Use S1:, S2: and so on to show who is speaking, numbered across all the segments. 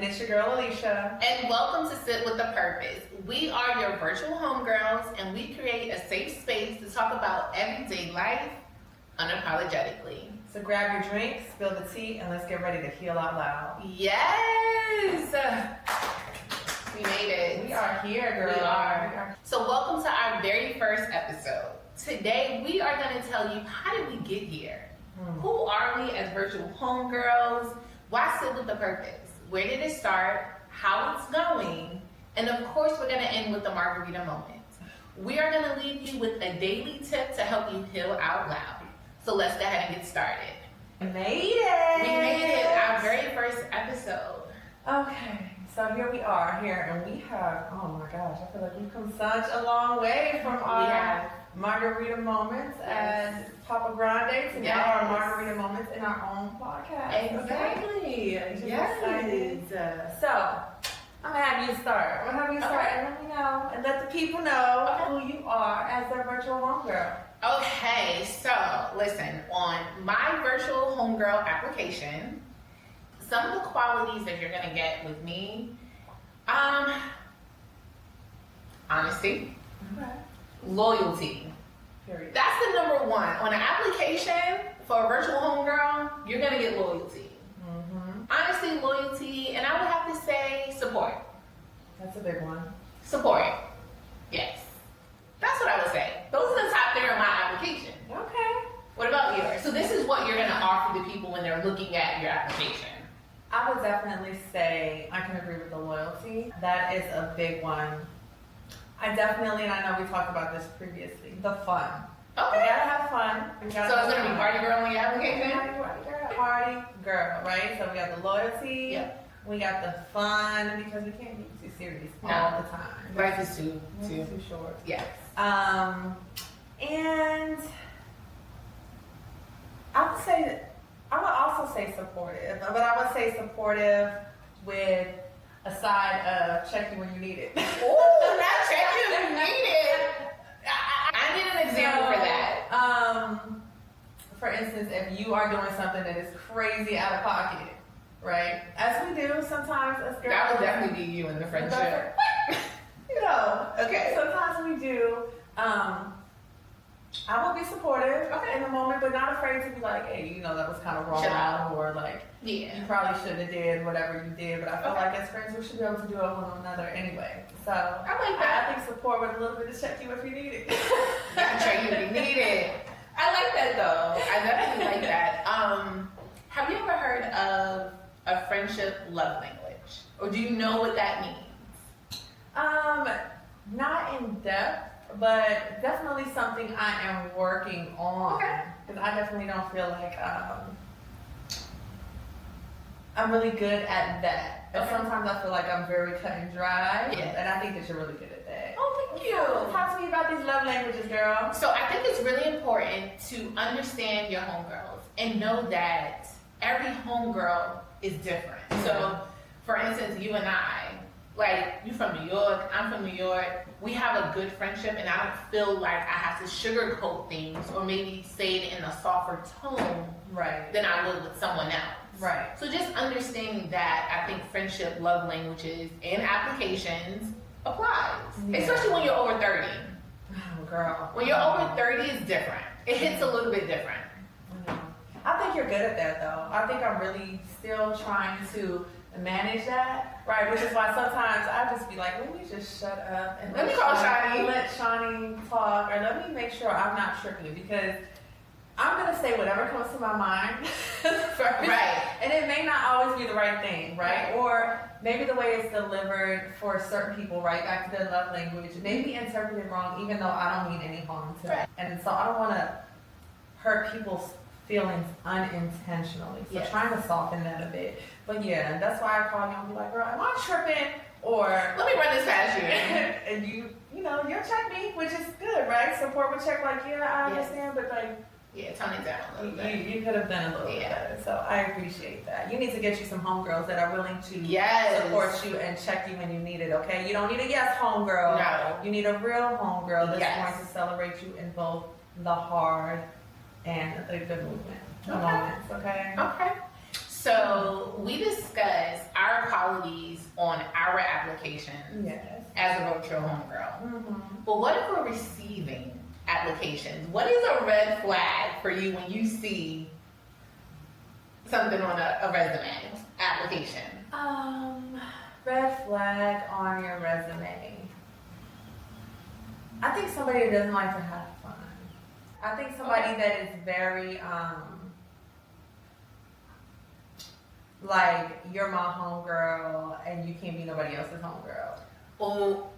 S1: And it's your girl, Alisha.
S2: And welcome to Sit with a Purpose. We are your virtual homegirls, and we create a safe space to talk about everyday life unapologetically.
S1: So grab your drink, spill the tea, and let's get ready to heal out loud.
S2: Yes! We made it.
S1: We are here, girl.
S2: We are. So welcome to our very first episode. Today, we are going to tell you, how did we get here? Who are we as virtual homegirls? Why Sit with a Purpose? Where did it start? How it's going? And of course, we're going to end with the margarita moment. We are going to leave you with a daily tip to help you heal out loud. So let's go ahead and get started.
S1: We made it.
S2: We made it, our very first episode.
S1: Okay, so here we are and we have, oh my gosh, I feel like we've come such a long way from our margarita moments at Papa Grande to now our margarita moments in our own podcast.
S2: Exactly.
S1: Yes. So, I'm gonna have you start. I'm gonna have you start and let me know and let the people know who you are as their virtual homegirl.
S2: Okay, so listen, on my virtual homegirl application, some of the qualities that you're gonna get with me, honesty, loyalty.
S1: Period.
S2: That's the number one. On an application for a virtual homegirl, you're gonna get loyalty. Honesty, loyalty, and I would have to say support.
S1: That's a big one.
S2: Support. Yes. That's what I would say. Those are the top three on my application.
S1: Okay.
S2: What about yours? So this is what you're gonna offer to people when they're looking at your application.
S1: I would definitely say I can agree with the loyalty. That is a big one. I definitely, and I know we talked about this previously, the fun.
S2: Okay.
S1: We gotta have fun.
S2: So it's gonna be party girl on your application?
S1: Party girl, right? So we got the loyalty.
S2: Yep.
S1: We got the fun because we can't be too serious all the time.
S2: Life is too
S1: short.
S2: Yes.
S1: And I would also say supportive, but I would say supportive with a side of check you when you need it.
S2: Ooh, not check you when you need it. I need an example for that.
S1: For instance, if you are doing something that is crazy out of pocket, right? As we do sometimes as girls.
S2: That would definitely be you in the friendship.
S1: Okay. Sometimes we do. I will be supportive in the moment, but not afraid to be like, hey, that was kind of wrong, or like, you probably shouldn't have did whatever you did. But I feel like as friends, we should be able to do it with one another anyway. So
S2: I like that.
S1: I think support with a little bit of check you if you need it.
S2: Check you if you need it. I like that though. I definitely like that. Have you ever heard of a friendship love language, or do you know what that means?
S1: Not in depth. But definitely something I am working on. Because I definitely don't feel like I'm really good at that. But sometimes I feel like I'm very cut and dry.
S2: Yes.
S1: And I think that you're really good at that.
S2: Oh, thank you.
S1: Talk to me about these love languages, girl.
S2: So I think it's really important to understand your homegirls and know that every homegirl is different. So, for instance, you and I, like, you from New York, I'm from New York. We have a good friendship, and I don't feel like I have to sugarcoat things or maybe say it in a softer tone than I would with someone else.
S1: Right.
S2: So just understanding that, I think friendship, love languages, and applications applies. Especially when you're over 30.
S1: Oh, girl.
S2: When you're over 30, it's different. It hits a little bit different.
S1: I think you're good at that, though. I think I'm really still trying to manage that, right? Which is why sometimes I just be like, let me just shut up and
S2: let me call Shannie.
S1: Let Shannie talk, or let me make sure I'm not tripping, because I'm gonna say whatever comes to my mind first,
S2: right?
S1: And it may not always be the right thing, right? Or maybe the way it's delivered for certain people, right, back to their love language, may be interpreted wrong, even though I don't mean any harm to them. And so I don't want to hurt people's feelings unintentionally. So trying to soften that a bit. But yeah, that's why I call you and be like, girl, am I tripping? Or
S2: let me run this past you.
S1: And you'll check me, which is good, right? Support would check like, I understand, but like,
S2: tone it down a little bit.
S1: You could have done a little bit better. So I appreciate that. You need to get you some homegirls that are willing to support you and check you when you need it, okay? You don't need a homegirl.
S2: No.
S1: You need a real homegirl that's going to celebrate you in both the hard and the good moments, okay?
S2: Okay. So we discussed our qualities on our application as a virtual homegirl. But what if we're receiving applications? What is a red flag for you when you see something on a resume application?
S1: Red flag on your resume. I think somebody that doesn't like to have fun. I think somebody that is very, like, you're my homegirl and you can't be nobody else's homegirl.
S2: Oh.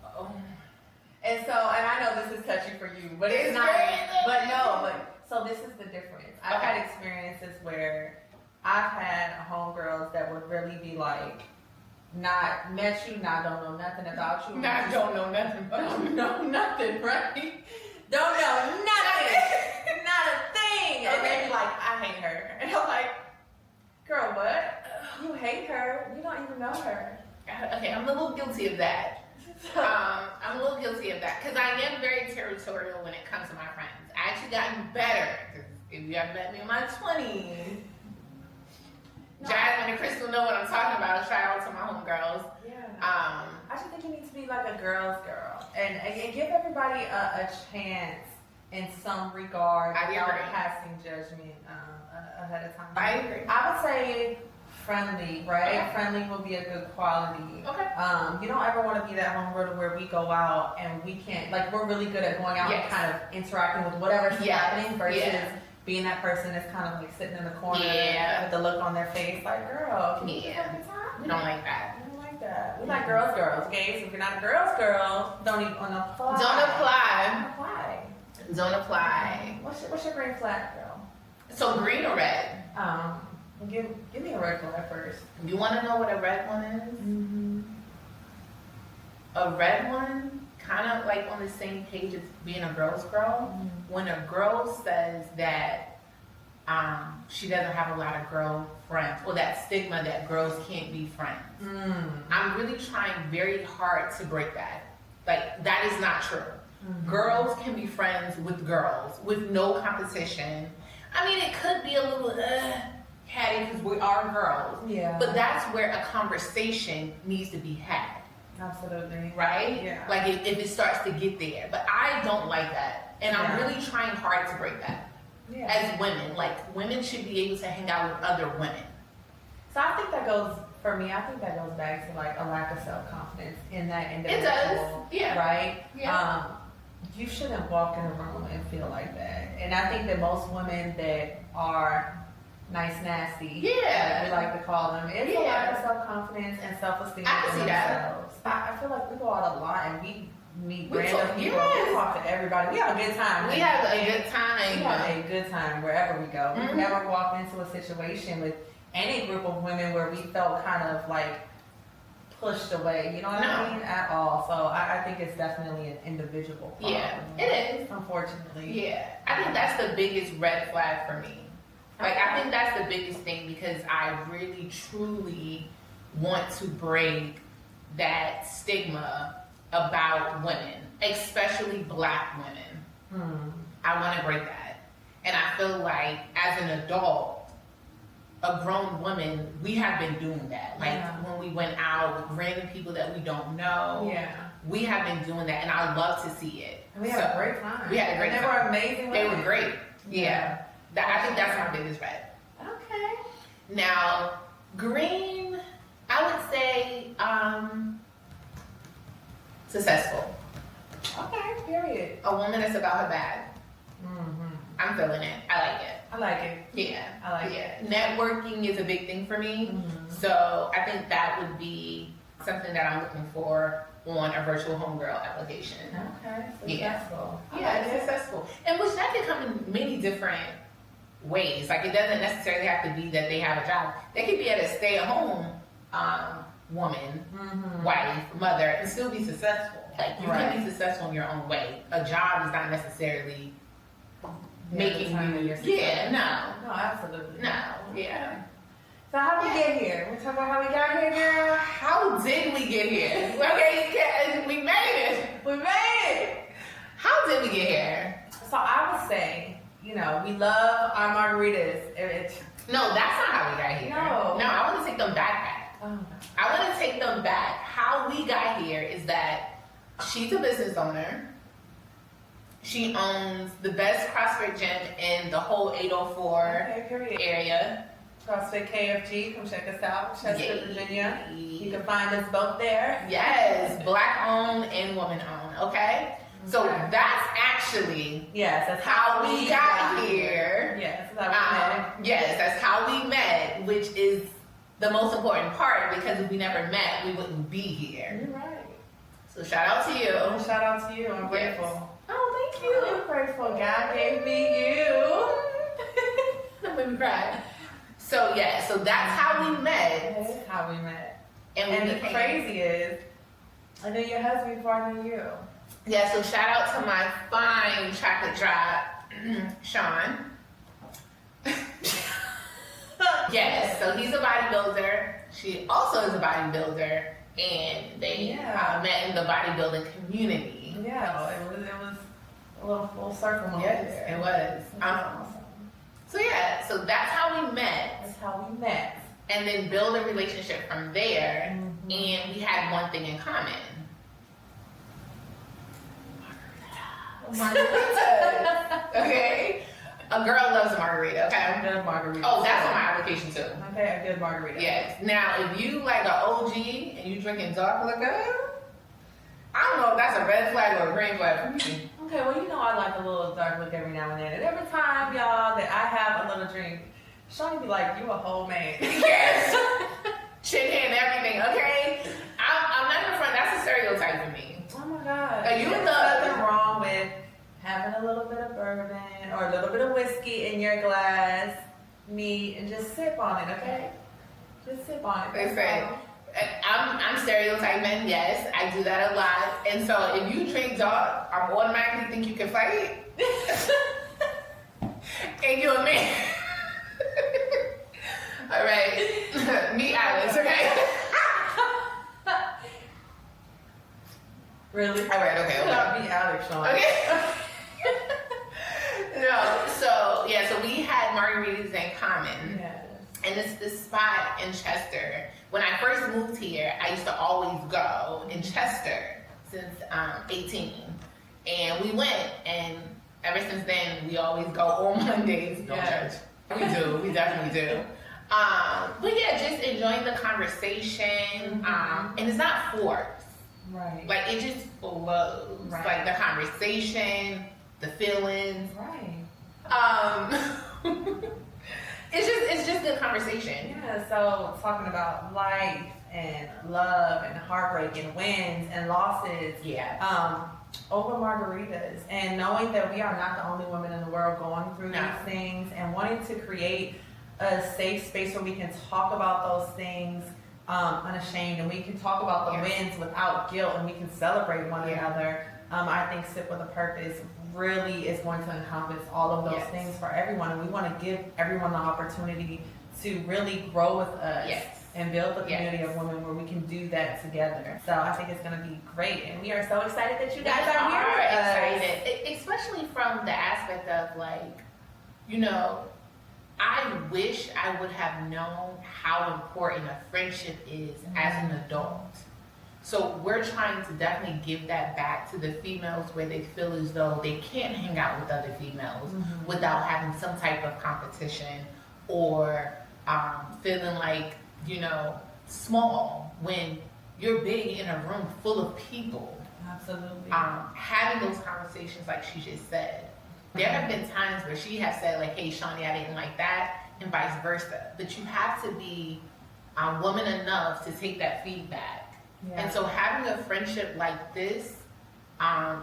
S1: And I know this is touchy for you, but it's not. So this is the difference. I've had experiences where I've had homegirls that would really be like, not met you, not don't know nothing about you.
S2: Don't know nothing about you.
S1: Don't know nothing, right? Don't know nothing. Not a thing. And they be like, I hate her. And I'm like, girl, what? You hate her? You don't even know her.
S2: Okay, I'm a little guilty of that. I'm a little guilty of that because I am very territorial when it comes to my friends. I actually gotten better. If you haven't met me in my 20s, Jasmine and Crystal know what I'm talking about. Shout out to my homegirls.
S1: Yeah. I just think you need to be like a girl's girl and give everybody a chance in some regard without passing judgment ahead of time.
S2: I agree.
S1: I would say friendly, right? Okay. Friendly will be a good quality.
S2: Okay.
S1: You don't ever want to be that homegirl where we go out and we can't, like, we're really good at going out and kind of interacting with whatever's happening versus being that person that's kind of like sitting in the corner with the look on their face, like, girl, can you have a good time?
S2: We don't like that.
S1: We don't like that. We like girls, okay? So if you're not a girl's girl, don't even apply.
S2: Don't apply.
S1: Don't apply.
S2: Don't apply.
S1: What's your green flag, girl?
S2: So green or red?
S1: Give me a red flag first.
S2: You want to know what a red one is? A red one, kind of like on the same page as being a girl's girl. When a girl says that she doesn't have a lot of girl friends, or that stigma that girls can't be friends. I'm really trying very hard to break that. Like, that is not true. Girls can be friends with girls with no competition. I mean, it could be a little catty because we are girls. Yeah. But that's where a conversation needs to be had.
S1: Absolutely.
S2: Right?
S1: Yeah.
S2: Like if it starts to get there. But I don't like that. And I'm really trying hard to break that. Yeah. As women. Like, women should be able to hang out with other women.
S1: So I think that goes, for me, I think that goes back to like a lack of self-confidence in that individual.
S2: It does. Yeah.
S1: Right?
S2: Yeah.
S1: You shouldn't walk in a room and feel like that. And I think that most women that are nice nasty, like we like to call them, it's a lack of self-confidence and self-esteem in themselves. I feel like we go out a lot and we meet random people, we talk to everybody, we have a good time.
S2: We have a good time.
S1: We have a good time wherever we go. We've never walked into a situation with any group of women where we felt kind of like pushed away, you know what I mean? At all. So I think it's definitely an individual problem.
S2: Yeah, it is.
S1: Unfortunately.
S2: Yeah. I think that's the biggest red flag for me. Like, I think that's the biggest thing because I really, truly want to break that stigma about women, especially Black women. I want to break that. And I feel like as an adult, a grown woman, we have been doing that. Like when we went out with random people that we don't know, we have been doing that, and I love to see it.
S1: And we had a great time.
S2: We had a great time.
S1: They were amazing women.
S2: They were great. Yeah. I think that's my biggest red.
S1: Okay.
S2: Now, green, I would say successful.
S1: Okay, period.
S2: A woman that's about her bag. I'm feeling it. I like it.
S1: I like it.
S2: Yeah.
S1: I like it.
S2: Networking is a big thing for me. So I think that would be something that I'm looking for on a virtual homegirl application.
S1: Okay. Successful.
S2: Successful. And which that can come in many different ways. Like, it doesn't necessarily have to be that they have a job. They could be at a stay-at-home woman, wife, mother, and still be successful. Like, you can be successful in your own way. A job is not necessarily making you.
S1: No, absolutely.
S2: No, yeah.
S1: So how did we get here? We talk about how we got here, girl.
S2: How did we get here? Okay, we made it.
S1: We made it.
S2: How did we get here?
S1: So I would say we love our margaritas.
S2: No, that's not how we got here. No, I want to take them back.
S1: Oh,
S2: I want to take them back. How we got here is that she's a business owner. She owns the best CrossFit gym in the whole 804 area.
S1: CrossFit KFG, come check us out, Chester, Virginia. You can find us both there.
S2: Yes, Black owned and woman owned, okay? So that's actually
S1: that's
S2: how we got here.
S1: Yes, that's how we met.
S2: Yes, that's how we met, which is the most important part, because if we never met, we wouldn't be here.
S1: You're right.
S2: So shout out to you.
S1: Shout out to you. I'm grateful.
S2: Yes. Oh, thank you.
S1: I'm grateful. God gave me you.
S2: That made me cry. So so that's how we met.
S1: That's how we met.
S2: And
S1: the crazy is, I knew your husband before I knew you.
S2: Yeah, so shout out to my fine chocolate drop, Sean. Yes, so he's a bodybuilder. She also is a bodybuilder, and they met in the bodybuilding community.
S1: Yeah, it was a little full circle moment.
S2: Yes, it was.
S1: Awesome.
S2: So that's how we met.
S1: That's how we met.
S2: And then build a relationship from there,
S1: Mm-hmm.
S2: and we had one thing in common. Margaritas. Okay? A girl loves a margarita, okay?
S1: A good margarita.
S2: Oh, that's on my application too.
S1: Okay, a good margarita.
S2: Yes. Now, if you like an OG and you drinking dark liquor, I don't know if that's a red flag or a green flag for me.
S1: Okay, well, I like a little dark look every now and then. And every time, y'all, that I have a little drink, Shawnee be like, you a whole man.
S2: Yes. Chin and everything, okay? I'm not in front. That's a stereotype for me.
S1: Oh my God.
S2: Like,
S1: There's nothing wrong with having a little bit of bourbon or a little bit of whiskey in your glass, meat, and just sip on it, okay? Just sip on it.
S2: They say, I'm stereotyping, yes, I do that a lot. And so if you drink dark, I automatically think you can fight. And you're a man. All right. Meet Alice, okay?
S1: Really?
S2: All right, okay.
S1: Be Alex, Sean.
S2: Okay. No, so we had margaritas in common.
S1: Yes.
S2: And it's this spot in Chester. When I first moved here, I used to always go in Chester since 18. And we went, and ever since then, we always go on Mondays. Don't judge. We definitely do. But just enjoying the conversation. And it's not forced.
S1: Right.
S2: Like, it just flows.
S1: Right.
S2: Like, the conversation, the feelings.
S1: Right.
S2: It's just good conversation.
S1: Yeah, so talking about life and love and heartbreak and wins and losses.
S2: Yeah.
S1: Over margaritas, and knowing that we are not the only women in the world going through these things, and wanting to create a safe space where we can talk about those things unashamed, and we can talk about the wins without guilt, and we can celebrate one another. I think Sip with a Purpose really is going to encompass all of those things for everyone, and we want to give everyone the opportunity to really grow with us and build a community of women where we can do that together. So I think it's going to be great, and we are so excited that you guys are here.
S2: Excited, especially from the aspect of, like, I wish I would have known how important a friendship is as an adult. So we're trying to definitely give that back to the females, where they feel as though they can't hang out with other females without having some type of competition, or feeling like, small when you're big in a room full of people.
S1: Absolutely.
S2: Having those conversations, like she just said. There have been times where she has said, like, hey, Shawnee, I didn't like that, and vice versa. But you have to be woman enough to take that feedback. Yeah. And so having a friendship like this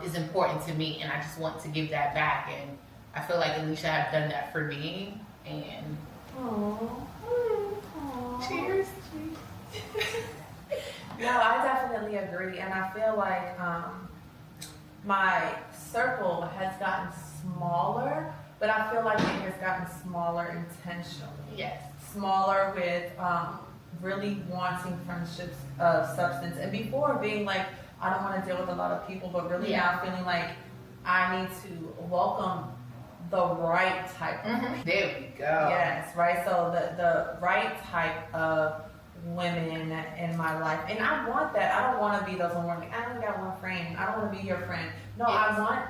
S2: is important to me, and I just want to give that back. And I feel like Alisha have done that for me. And cheers.
S1: No, I definitely agree, and I feel like my circle has gotten smaller, but I feel like it has gotten smaller intentionally.
S2: Yes.
S1: Smaller with really wanting friendships of substance, and before being like, I don't want to deal with a lot of people, but really now feeling like I need to welcome the right type of
S2: There we go.
S1: Yes, right. So the right type of women in my life, and I want that. I don't want to be those one like, I only got one friend. I don't want to be your friend. No,
S2: Yes.
S1: I want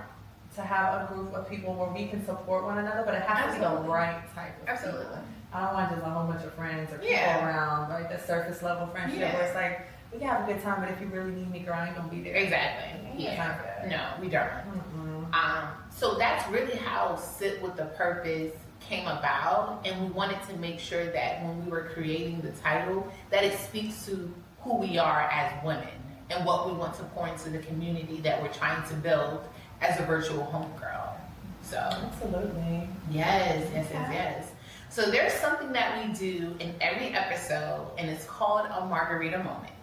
S1: to have a group of people where we can support one another, but it has to be the right type of
S2: Absolutely.
S1: people. I don't want just a whole bunch of friends or people
S2: Yeah.
S1: around, like the surface level friendship
S2: Yeah.
S1: where it's like, we can have a good time, but if you really need me, girl, I ain't gonna be there.
S2: Exactly.
S1: We ain't got time for that.
S2: No, we don't.
S1: Mm-mm.
S2: So that's really how Sit with the Purpose came about, and we wanted to make sure that when we were creating the title, that it speaks to who we are as women and what we want to pour into the community that we're trying to build as a virtual homegirl. So
S1: Absolutely.
S2: yes. So there's something that we do in every episode, and it's called a margarita moment.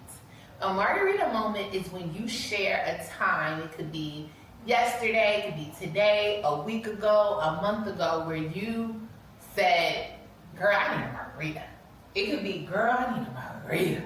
S2: A margarita moment is when you share a time. It could be yesterday, it could be today, a week ago, a month ago, where you said, girl, I need a margarita. It could be, girl, I need a margarita,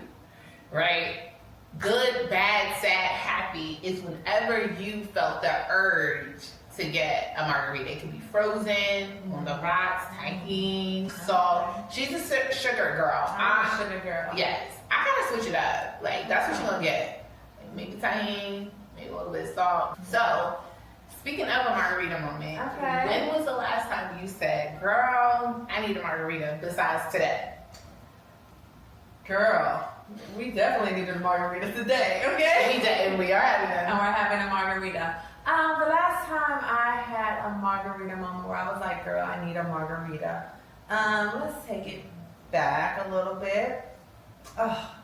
S2: right? Good, bad, sad, happy is whenever you felt the urge to get a margarita. It could be frozen, on the rocks, tahini, salt. She's a sugar girl.
S1: I'm a sugar girl.
S2: Yes. I gotta switch it up. Like, that's what you're gonna get. Maybe tahini, maybe a little bit of salt. So, speaking of a margarita moment,
S1: Okay.
S2: when was the last time you said, girl, I need a margarita besides today?
S1: Girl, we definitely needed a margarita today, okay?
S2: We did, and we are having
S1: And
S2: them.
S1: we're having a margarita. The last time I had a margarita moment where I was like, girl, I need a margarita. Let's take it back a little bit.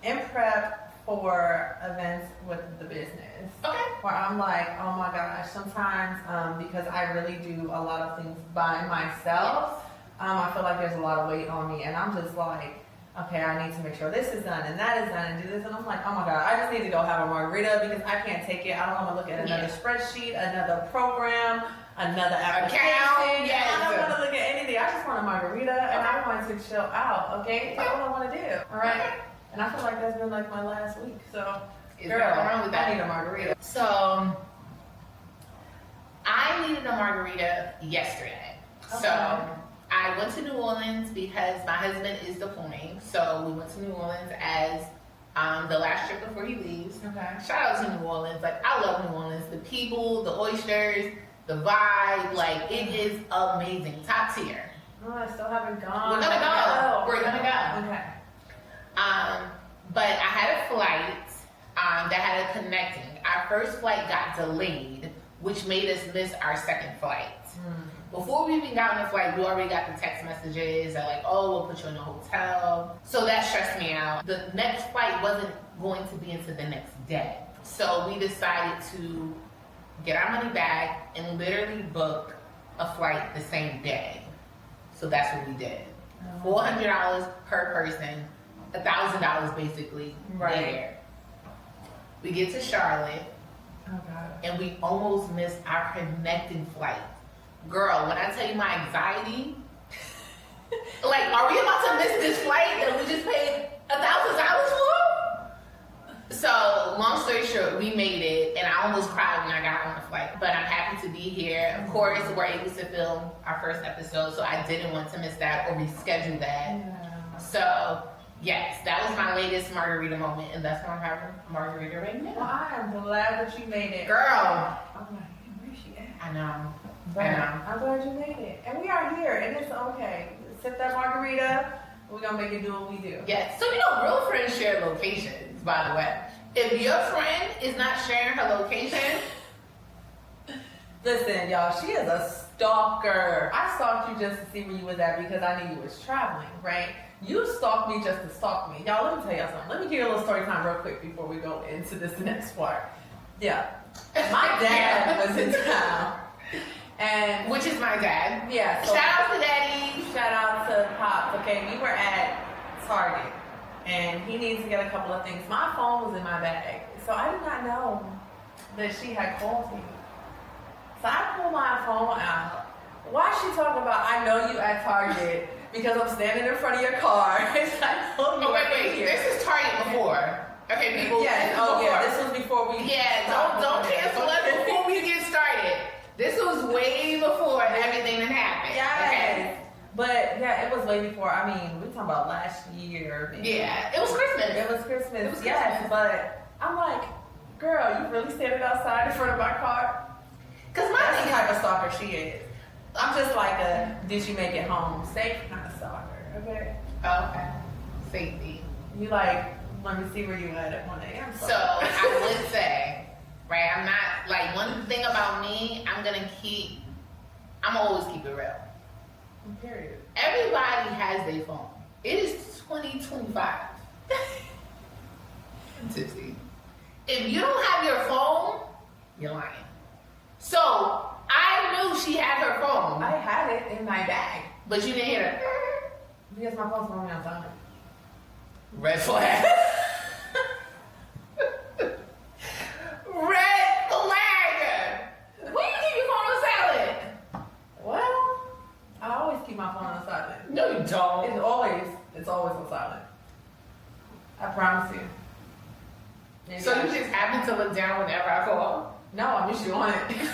S1: In prep for events with the business.
S2: Okay.
S1: Where I'm like, oh my gosh, sometimes because I really do a lot of things by myself, I feel like there's a lot of weight on me, and I'm just like, okay, I need to make sure this is done and that is done and do this, and I'm like, oh my god, I just need to go have a margarita because I can't take it. I don't want to look at another spreadsheet, another program, another application.
S2: Yes.
S1: I don't want to look at anything. I just want a margarita and I want to chill out. Okay, that's what I want to do. All right, and I feel like that's been like my last week. So,
S2: Is
S1: girl,
S2: there nothing wrong with that?
S1: I need a margarita.
S2: So, I needed a margarita yesterday.
S1: Okay.
S2: So, I went to New Orleans because my husband is deploying. So, we went to New Orleans as the last trip before he leaves.
S1: Okay.
S2: Shout out to New Orleans. Like, I love New Orleans. The people, the oysters, the vibe. Like, it is amazing. Top tier.
S1: Oh, I still haven't gone.
S2: We're gonna go. We're gonna go.
S1: Okay.
S2: But I had a flight that had a connecting. Our first flight got delayed, which made us miss our second flight. Before we even got on the flight, we already got the text messages that like, oh, we'll put you in a hotel. So that stressed me out. The next flight wasn't going to be until the next day. So we decided to get our money back and literally book a flight the same day. So that's what we did. $400 per person, $1,000 basically there. We get to Charlotte,
S1: Oh god.
S2: and we almost missed our connecting flight. Girl, when I tell you my anxiety, like, are we about to miss this flight that we just paid $1,000 for? So, long story short, we made it, and I almost cried when I got on the flight. But I'm happy to be here. Of course, we're able to film our first episode, so I didn't want to miss that or reschedule that.
S1: Yeah.
S2: So, yes, that was my latest margarita moment, and that's why I'm having a margarita right
S1: Well,
S2: now.
S1: I am glad that you made it.
S2: Girl.
S1: I'm like, where's she at?
S2: I know.
S1: But
S2: I know.
S1: I'm glad you made it. And we are here, and it's okay. Sip that margarita. We're gonna make it do what we do.
S2: Yes. So, real friends share locations, by the way. If your friend is not sharing her location,
S1: Listen, y'all, she is a stalker. I stalked you just to see where you was at because I knew you was traveling, right? You stalked me just to stalk me. Y'all, let me tell y'all something. Let me give you a little story time real quick before we go into this next part. Yeah. My dad was in town. And
S2: which is my dad.
S1: yeah, so
S2: Shout out to Daddy.
S1: shout out to Pops. Okay, we were at Target and he needs to get a couple of things. My phone was in my bag, so I did not know that she had called me. So I pull my phone out. Why is she talking about I know you at Target because I'm standing in front of your car? It's like, oh,
S2: Oh, wait. This is Target before. Okay, people.
S1: Yes,
S2: this is
S1: oh
S2: before.
S1: yeah, this was before we.
S2: Yeah, don't cancel it before we get started. This was way before everything that happened.
S1: Yes.
S2: Okay?
S1: But yeah, it was way before. I mean, we talking about last year. Maybe.
S2: Yeah, it was Christmas.
S1: It was Christmas.
S2: It was
S1: yes,
S2: Christmas.
S1: but I'm like, girl, you really standing outside in front of my car?
S2: Cause my
S1: That's the
S2: thing
S1: type of stalker she is. I'm just like a did you make it home safe kind of stalker. Okay.
S2: okay, safety.
S1: You like, let me see where you at 1 a.m.
S2: So I would say, right? I'm not like one thing about me. I'm always keep it real.
S1: Period.
S2: Everybody has their phone. It is 2025. Tipsy. If you don't have your phone, you're lying. So I knew she had her phone,
S1: I had it in my bag
S2: but you didn't hear it.
S1: because my phone's on me outside.
S2: Red flag. Red flag. When you keep your phone on silent?
S1: Well, I always keep my phone on silent.
S2: No, you don't.
S1: It's always on silent. I promise you. Maybe
S2: So you just happen to look down whenever I call?
S1: No, I'm usually on it.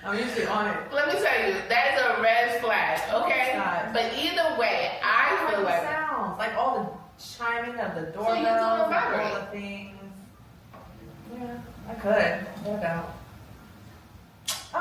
S1: I'm usually on it.
S2: Let me tell you, that is a red flag, okay?
S1: It's not.
S2: But either way, I feel like
S1: sounds like all the chiming of the
S2: So you
S1: doorbell,
S2: do it
S1: all
S2: vibrate.
S1: the things. Yeah, I could. No doubt.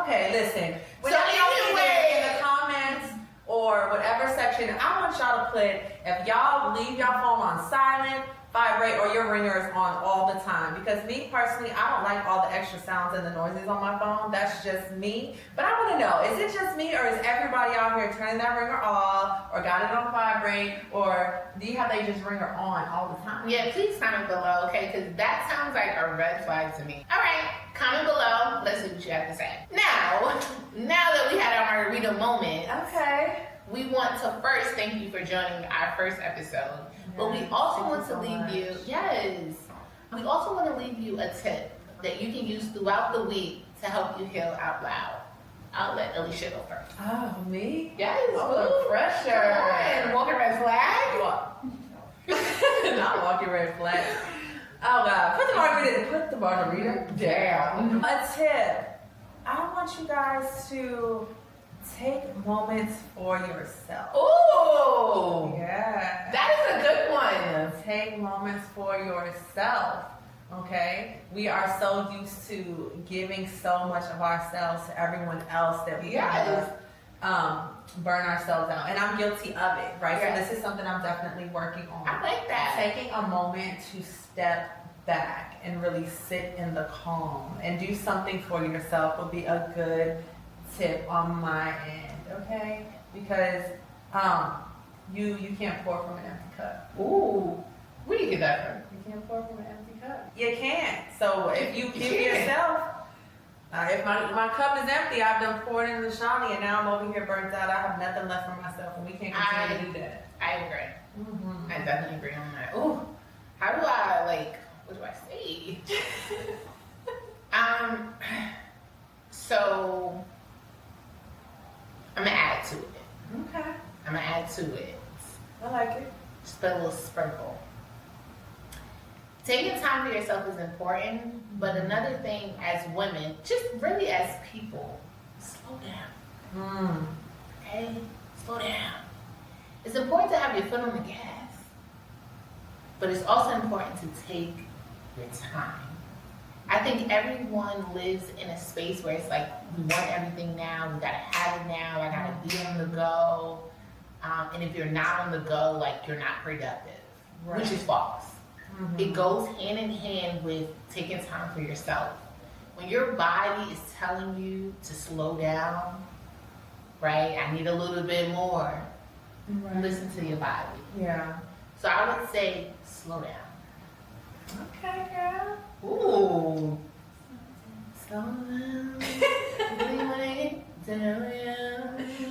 S1: Okay, listen.
S2: So
S1: Whenever y'all see
S2: anyway-
S1: this in the comments or whatever section, I want y'all to put if y'all leave y'all phone on silent, vibrate, or your ringer is on all the time. Because me personally, I don't like all the extra sounds and the noises on my phone. That's just me. But I want to know, is it just me or is everybody out here turning that ringer off or got it on vibrate or do you have they just ringer on all the time?
S2: yeah, please comment below, okay? Because that sounds like a red flag to me. All right, comment below. Let's see what you have to say. Now that we had our margarita moment,
S1: Okay.
S2: we want to first thank you for joining our first episode. But we also want to leave you, we also want to leave you a tip that you can use throughout the week to help you heal out loud. I'll let Alisha go first.
S1: Oh, me?
S2: Yes.
S1: Oh, the pressure.
S2: Come on, walking red flag.
S1: Not walking red flag. Oh God, put the margarita down. A tip. I want you guys to take moments for yourself.
S2: Ooh,
S1: Yeah.
S2: that is a good one.
S1: Take moments for yourself. Okay? We are so used to giving so much of ourselves to everyone else that we kind of burn ourselves out. And I'm guilty of it, right?
S2: Yes.
S1: So this is something I'm definitely working on.
S2: I like that.
S1: Taking a moment to step back and really sit in the calm and do something for yourself would be a good tip on my end, okay? Because you can't pour from an empty cup.
S2: Ooh, where do you get that from?
S1: You can't pour from an empty cup. You can't. So if you give
S2: can't.
S1: yourself, if my cup is empty, I've done poured into Shannie and now I'm over here burnt out. I have nothing left for myself, and we can't continue to do that.
S2: I agree.
S1: Mm-hmm.
S2: I definitely agree on that. Ooh, how do I what do I say? So I'm gonna add to it.
S1: Okay,
S2: I'm gonna add to it.
S1: I like it.
S2: Just put a little sprinkle. Taking time for yourself is important, but another thing as women, just really as people, slow down. Okay? Slow down. It's important to have your foot on the gas, but it's also important to take your time. I think everyone lives in a space where it's like, we want everything now, we gotta have it now, I gotta be on the go. And if you're not on the go, like you're not productive, which is false.
S1: Mm-hmm.
S2: It goes hand in hand with taking time for yourself. When your body is telling you to slow down, right? I need a little bit more.
S1: Right.
S2: Listen to your body.
S1: Yeah.
S2: So I would say slow down.
S1: Okay, girl.
S2: Ooh. Slow down.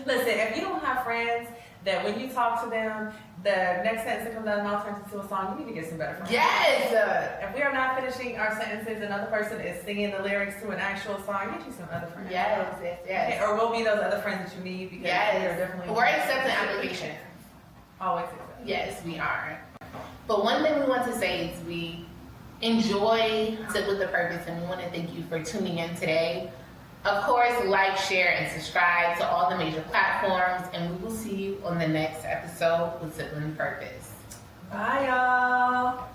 S1: Listen, if you don't have friends that when you talk to them, the next sentence that comes out of the mouth turns into a song, you need to get some better friends.
S2: Yes!
S1: If we are not finishing our sentences, another person is singing the lyrics to an actual song, get you some other friends.
S2: Yes.
S1: Okay, or we'll be those other friends that you need because we are definitely.
S2: We're accepting applications.
S1: Always accept.
S2: Yes, we are. But one thing we want to say is we enjoy Sit With The Purpose, and we want to thank you for tuning in today. Of course, like, share, and subscribe to all the major platforms, and we will see you on the next episode with Sibling Purpose.
S1: Bye, y'all.